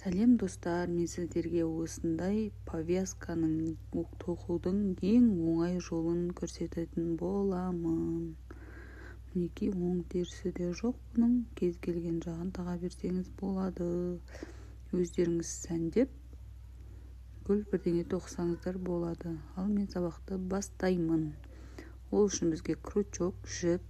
Сәлем достар, мен сіздерге осындай повязканың тоқудың ең оңай жолын көрсететін боламын. Мінекей оң терісі де жоқ, бұның кез келген жағын таға берсеңіз болады. Өздеріңіз сәндеп гүл бірдеңе тоқсаңыздар болады. Ал мен сабақты бастаймын. Ол үшін бізге крючок, жіп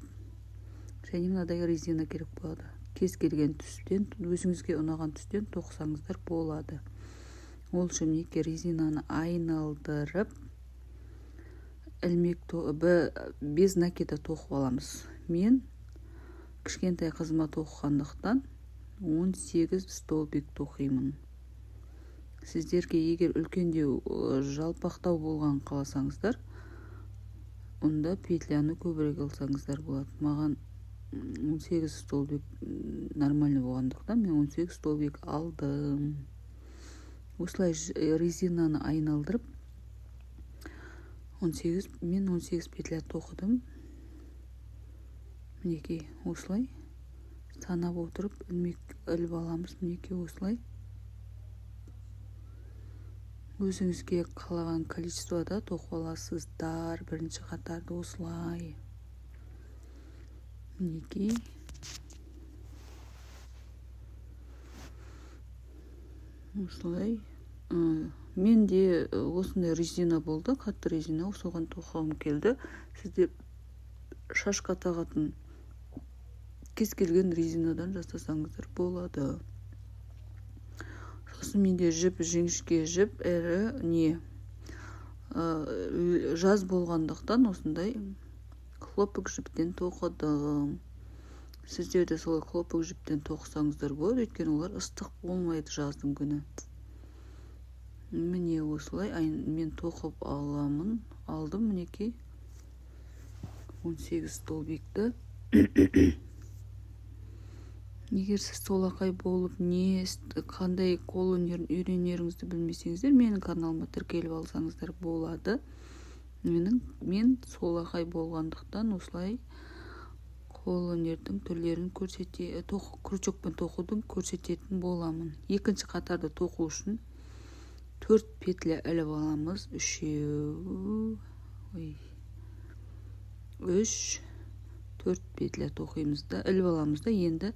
және мынадай резина керек болады. Кез келген түстен, өзіңізге ұнаған түстен тоқсаңыздар болады. Ол үшін мінекей резинаны айналдырып, без накида тоқып аламыз. Мен кішкентай қызыма тоқығандықтан 18 столбик тоқимын. Сіздерге егер үлкендеу, жалпақтау болған қаласаңыздар, онда петляны көбірек алсаңыздар болады. Маған 18 столбик нормально болғандықтан мен 18 столбик алдым. Осылай резинаны айналдырып, мен 18 петля тоқыдым. Мінекей осылай санап отырып іліп аламыз. Мінекей осылай. Өзіңізге қалаған количествода тоқып аласыздар. Бірінші қатарды осылай. Мінекей. Осылай. Менде осындай резина болды, қатты резина, соған тоқығым келді. Сізде шашқа тағатын кез келген резинадан жасасаңыздар болады. Сосын менде жіңішке жіп, жаз болғандықтан осындай хлопок жіптен тоқыдым. Сіздер де солай хлопок жіптен тоқысаңыздар болады, өйткені олар ыстық болмайды жаздың күні. Міне осылай мен тоқып алдым, мінекей 18 столбикті. Егер сіз солақай болып, қандай қол өнерін үйренеріңізді білмесеңіздер, менің каналыма тіркеліп алсаңыздар болады. Мен солақай болғандықтан осылай қол өнердің түрлерін крючокпен тоқудың көрсететін боламын. Екінші қатарды тоқу үшін 4 петля іліп аламыз. 4 петля тоқимыз да, іліп аламыз да, енді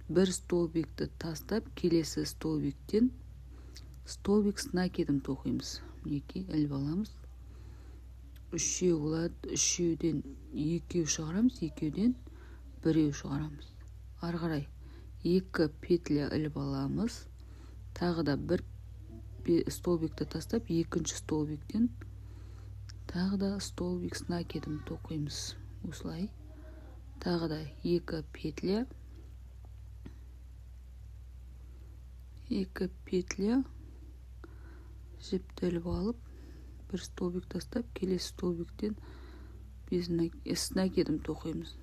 бір столбикті тастап, келесі столбиктен столбик с накидом тоқимыз. Мінекей іліп аламыз. Үшеу болады, үшеуден екеу шығарамыз, екеуден біреу шығарамыз. Ары қарай 2 петля іліп аламыз. Тағы да бір столбикті тастап, екінші столбиктен тағы да столбик с накидом тоқимыз. Осылай. Тағы да 2 петля. 2 петля жіпті іліп алып, бір столбик тастап, келесі столбиктен с накидом тоқимыз.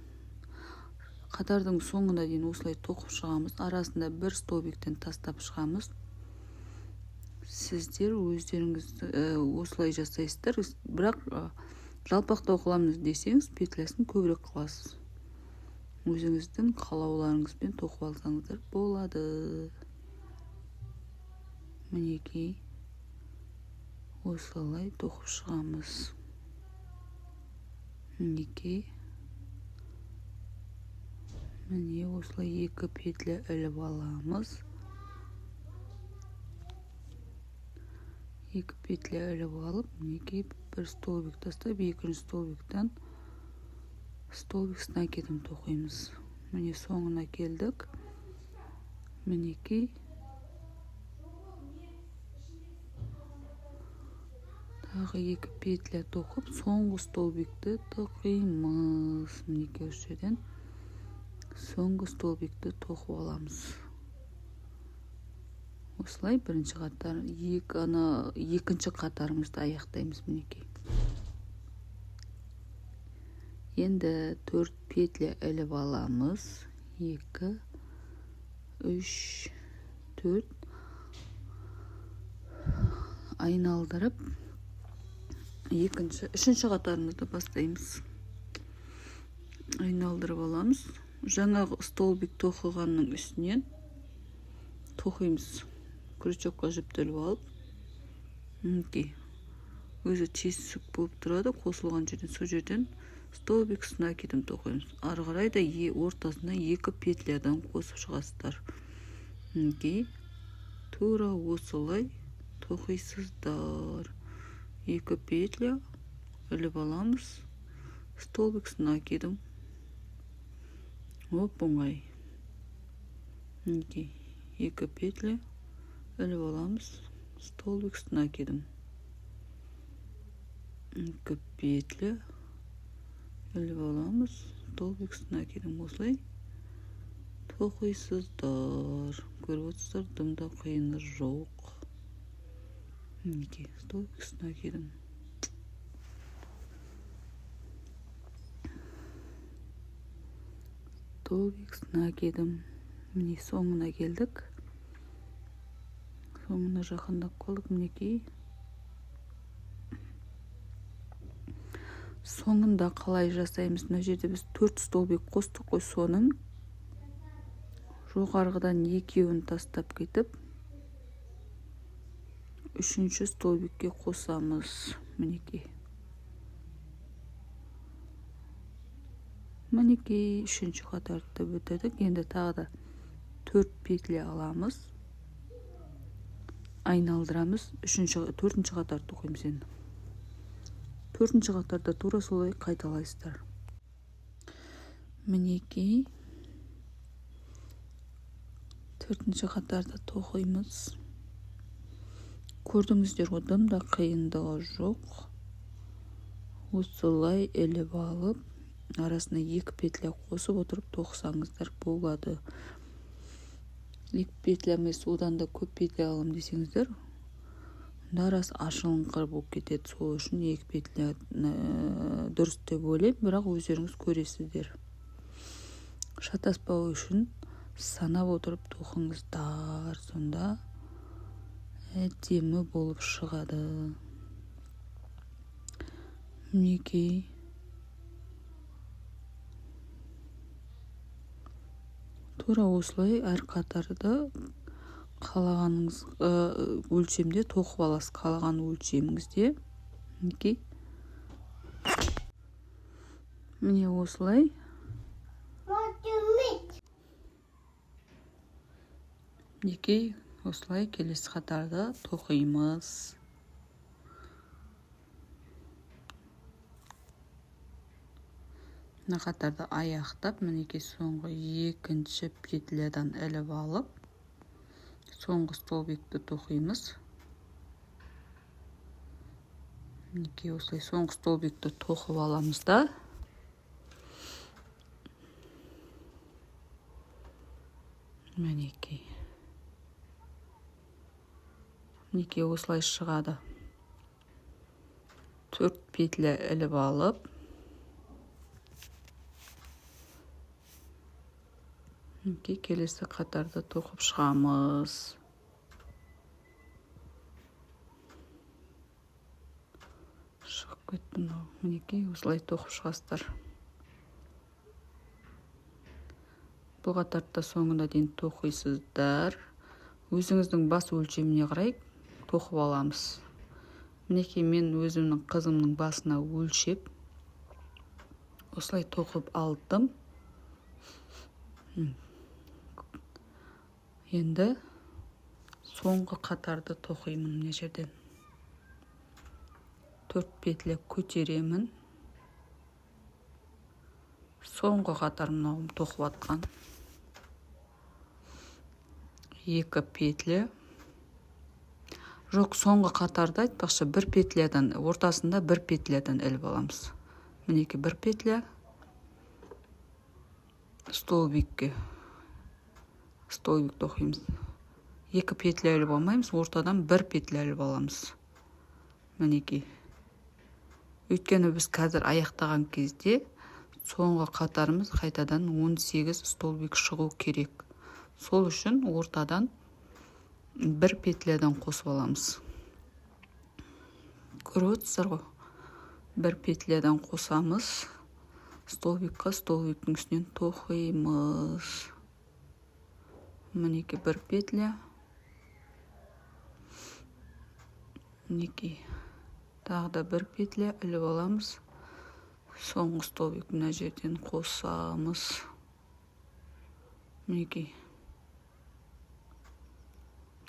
Қатардың соңына дейін осылай тоқып шығамыз. Арасында бір столбиктен тастап шығамыз. Сіздер өздеріңіз осылай жасайсыздар. Бірақ жалпақтау қыламыз десеңіз, петлясын көбірек қыласыз. Өзіңіздің қалауларыңызбен тоқып алсаңыздар болады. Мінекей осылай тоқып шығамыз. Мінекей. Міне осылай 2 петля іліп аламыз. 2 петля іліп алып, мінекей бір столбик тастап, екінші столбиктен столбик с накидом тоқимыз. Міне соңына келдік. Мінекей. Тағы 2 петля тоқып, соңғы столбикті тоқимыз. Мінекей осы жерден соңғы столбикті тоқып аламыз. Осылай бірінші қатар, екінші қатарымызды аяқтаймыз. Мінекей. Енді 4 петля іліп аламыз. 2, 3, 4 айналдырып, үшінші қатарымызды бастаймыз. Айналдырып аламыз. Жаңағы столбик тоқығанның үстінен тоқимыз. крючокқа жүптеліп алып, мінекей өзі тесік болып тұрады, қосылған жерден, сол жерден столбик с накидом тоқимыз. Ары қарай да ортасына 2 петлядан қосып шығасыздар. Мінекей тура осылай тоқисыздар. 2 петля іліп аламыз, столбик с накидом. Оп, оңай. Мінекей 2 петля іліп аламыз, столбик с накидом. 2 петля іліп аламыз, столбик с накидом. Осылай тоқисыздар. Көріп отырсыздар, дымда қиыны жоқ. Мінекей столбик с накидом. Столбик с накидом. Міне соңына келдік. Соңына жақындап қалдық. Мінекей соңында қалай жасаймыз? Мына жерде біз 4 столбик қостық қой, соның жоғарғыдан 2-еуін тастап кетіп, 3-ші столбикке қосамыз. Мінекей. Мінекей 3-ші қатарды бітірдік. Енді тағы да 4 петля аламыз. Айналдырамыз. 4-ші қатарды тоқимыз енді. 4-ші қатарда тура солай қайталайсыздар. Мінекей 4-ші қатарда тоқимыз. Көрдіңіздер ғой, дымда қиындығы жоқ. Осылай іліп алып, арасына 2 петля қосып отырып тоқсаңыздар болады. 2 петля емес, одан да көп петля алам десеңіздер, арасы ашылыңқыр болып кетеді. Сол үшін 2 петля дұрыс деп ойлаймын, бірақ өздеріңіз көресіздер. Шатаспау үшін санап отырып тоқыңыздар, сонда әдемі болып шығады. Мінекей тура осылай әр қатарды қалағаныңыз өлшемде тоқып аласыз, қалаған өлшеміңізде. Мінекей. Міне осылай. Мінекей осылай келесі қатарды тоқимыз. Мына қатарды аяқтап, мінекей соңғы 2-ші петлядан іліп алып, соңғы столбикті тоқимыз. Мінекей осылай соңғы столбикті тоқып аламыз да. Мінекей. Мінекей осылай шығады. 4 петля іліп алып, мінекей келесі қатарды тоқып шығамыз. Шығып кетті. Мінекей осылай тоқып шығасыздар. Бұл қатарды соңына дейін тоқисыздар. Өзіңіздің бас өлшеміне қарай тоқып аламыз. Мінекей мен өзімнің қызымның басына өлшеп осылай тоқып алдым. Енді соңғы қатарды тоқимын. Мына жерден 4 петля көтеремін. Соңғы қатар мынауым тоқып атқан. 2 петля. Жоқ, соңғы қатарда айтпақшы 1 петлядан, ортасында 1 петлядан іліп аламыз. Мінекей 1 петля столбикке. Столбик тоқимыз. 2 петля іліп алмаймыз, ортадан 1 петля іліп аламыз. Мінекей. Өйткені біз қазір аяқтаған кезде соңғы қатарымыз қайтадан 18 столбик шығу керек. Сол үшін ортадан 1 петлядан қосып аламыз. Көріп отырсыздар ғой. 1 петлядан қосамыз. Столбикқа столбиктің үстінен тоқимыз. Мінекей 1 петля. мінекей. Тағы да бір петля іліп аламыз. Соңғы столбик мына жерден қосамыз. Мінекей.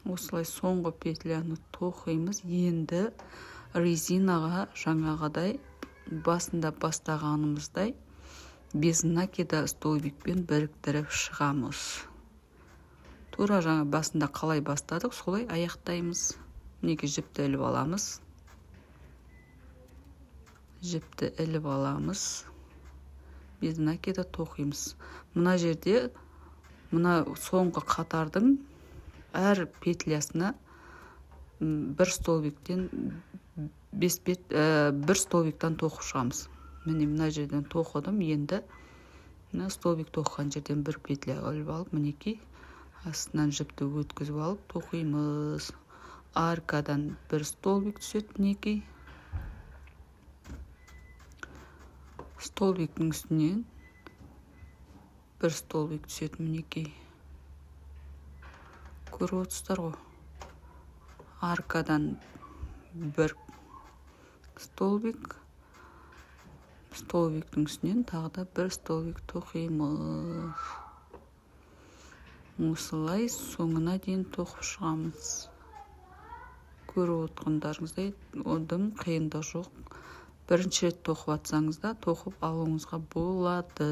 Осылай соңғы петляны тоқимыз. Енді резинаға жаңағыдай басында бастағанымыздай без накида столбикпен біріктіріп шығамыз. Тура жаңа басында қалай бастадық, солай аяқтаймыз. Мінекей жіпті іліп аламыз. Жіпті іліп аламыз. Без накида тоқимыз. Мына жерде, мына соңғы қатардың әр петлясына бір столбиктен бір столбиктан тоқып шығамыз. Мына жерден тоқыдым, енді мына столбик тоққан жерден бір петля іліп алып, мінекей астынан жіпті өткізіп алып тоқимыз. Аркадан бір столбик түседі, мінекей. Столбиктің үстінен бір столбик түседі, мінекей. Көріп отырсыздар ғой. Аркадан бір столбик. Столбиктің үстінен тағы да бір столбик тоқимыз. Осылай соңына дейін тоқып шығамыз. Көріп отырғандарыңыздай, одан қиындық жоқ. Бірінші рет тоқып атсаңыз да тоқып алуыңызға болады.